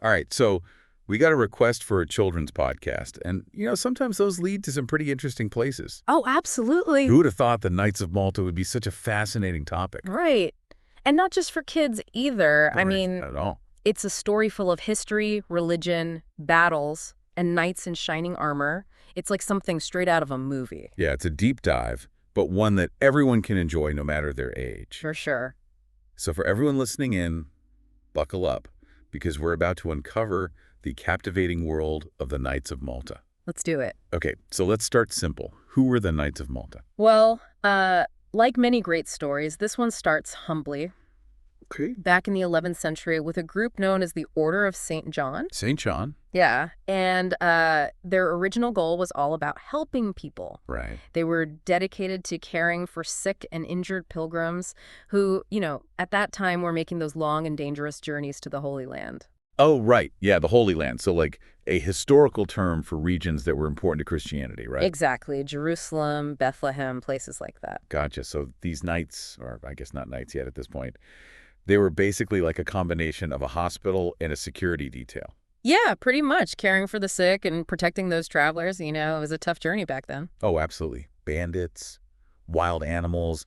All right, so we got a request for a children's podcast, and, sometimes those lead to some pretty interesting places. Oh, absolutely. Who would have thought the Knights of Malta would be such a fascinating topic? Right. And not just for kids either. No worries, not at all. It's a story full of history, religion, battles, and knights in shining armor. It's like something straight out of a movie. Yeah, it's a deep dive, but one that everyone can enjoy no matter their age. For sure. So for everyone listening in, buckle up, because we're about to uncover the captivating world of the Knights of Malta. Let's do it. Okay, so let's start simple. Who were the Knights of Malta? Well, like many great stories, this one starts humbly, Okay. back in the 11th century with a group known as the Order of St. John. St. John. Yeah, and their original goal was all about helping people. Right. They were dedicated to caring for sick and injured pilgrims who, at that time were making those long and dangerous journeys to the Holy Land. Oh, right. Yeah, the Holy Land. So like a historical term for regions that were important to Christianity, right? Exactly. Jerusalem, Bethlehem, places like that. Gotcha. So these knights, or I guess not knights yet at this point, they were basically like a combination of a hospital and a security detail. Yeah, pretty much. Caring for the sick and protecting those travelers, it was a tough journey back then. Oh, absolutely. Bandits, wild animals,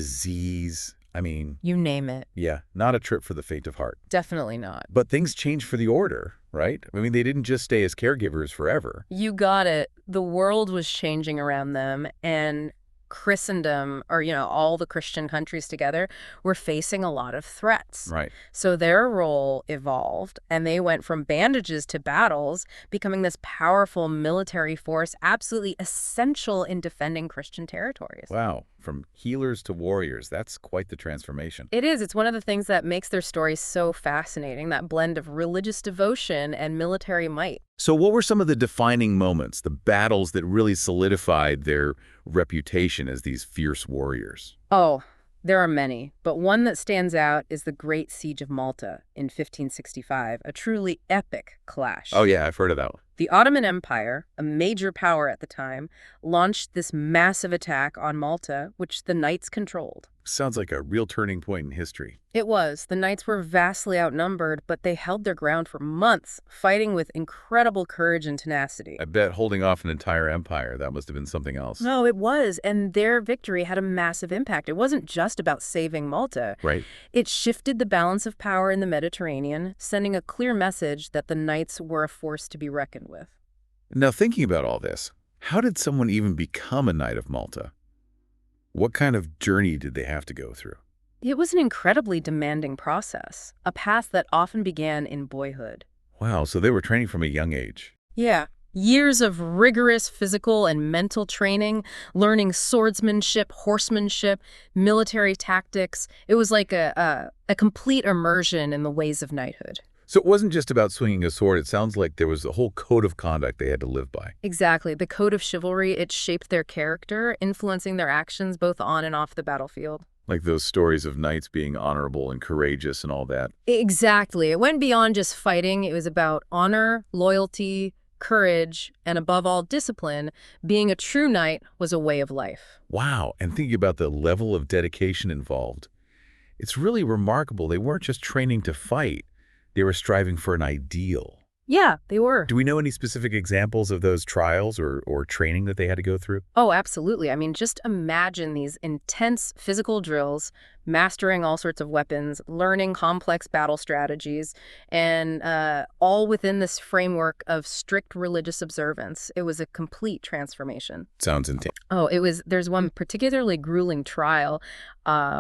disease. I mean, You name it. yeah, not a trip for the faint of heart. Definitely not. But things changed for the order, right? I mean, they didn't just stay as caregivers forever. You got it. The world was changing around them, and Christendom, or, all the Christian countries together, were facing a lot of threats. Right. So their role evolved, and they went from bandages to battles, becoming this powerful military force absolutely essential in defending Christian territories. Wow. From healers to warriors, that's quite the transformation. It is. It's one of the things that makes their story so fascinating, that blend of religious devotion and military might. So what were some of the defining moments, the battles that really solidified their reputation as these fierce warriors? Oh, there are many, but one that stands out is the Great Siege of Malta in 1565, a truly epic clash. Oh, yeah, I've heard of that one. The Ottoman Empire, a major power at the time, launched this massive attack on Malta, which the Knights controlled. Sounds like a real turning point in history. It was. The Knights were vastly outnumbered, but they held their ground for months, fighting with incredible courage and tenacity. I bet holding off an entire empire, that must have been something else. No, it was, and their victory had a massive impact. It wasn't just about saving Malta. Right. It shifted the balance of power in the Mediterranean, sending a clear message that the Knights were a force to be reckoned with. Now, thinking about all this, how did someone even become a Knight of Malta? What kind of journey did they have to go through? It was an incredibly demanding process, a path that often began in boyhood. Wow, so they were training from a young age. Yeah. Years of rigorous physical and mental training, learning swordsmanship, horsemanship, military tactics. It was like a complete immersion in the ways of knighthood. So it wasn't just about swinging a sword. It sounds like there was a whole code of conduct they had to live by. Exactly. The code of chivalry, it shaped their character, influencing their actions both on and off the battlefield. Like those stories of knights being honorable and courageous and all that. Exactly. It went beyond just fighting. It was about honor, loyalty, courage, and above all, discipline. Being a true knight was a way of life. Wow, and thinking about the level of dedication involved, it's really remarkable. They weren't just training to fight. They were striving for an ideal. Yeah, they were. Do we know any specific examples of those trials or training that they had to go through? Oh, absolutely. I mean, just imagine these intense physical drills, mastering all sorts of weapons, learning complex battle strategies, and all within this framework of strict religious observance. It was a complete transformation. Sounds intense. Oh, there's one particularly grueling trial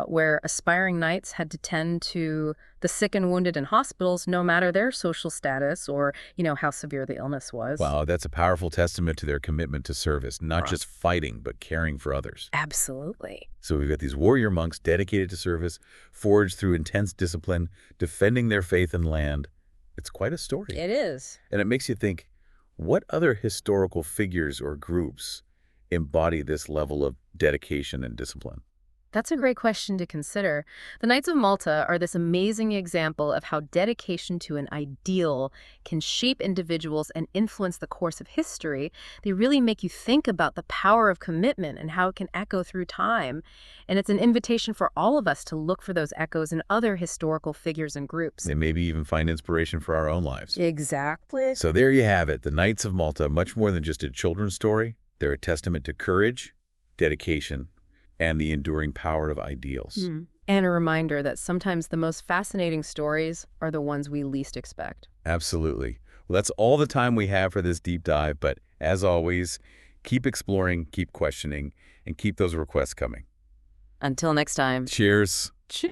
where aspiring knights had to tend to the sick and wounded in hospitals, no matter their social status or, how severe the illness was. Wow, that's a powerful testament to their commitment to service, not Right. just fighting, but caring for others. Absolutely. So we've got these warrior monks dedicated to service, forged through intense discipline, defending their faith and land. It's quite a story. It is. And it makes you think, what other historical figures or groups embody this level of dedication and discipline? That's a great question to consider. The Knights of Malta are this amazing example of how dedication to an ideal can shape individuals and influence the course of history. They really make you think about the power of commitment and how it can echo through time. And it's an invitation for all of us to look for those echoes in other historical figures and groups. And maybe even find inspiration for our own lives. Exactly. So there you have it, the Knights of Malta, much more than just a children's story. They're a testament to courage, dedication, and the enduring power of ideals. And a reminder that sometimes the most fascinating stories are the ones we least expect. Absolutely. Well, that's all the time we have for this deep dive, but as always, keep exploring, keep questioning, and keep those requests coming. Until next time. Cheers. Cheers.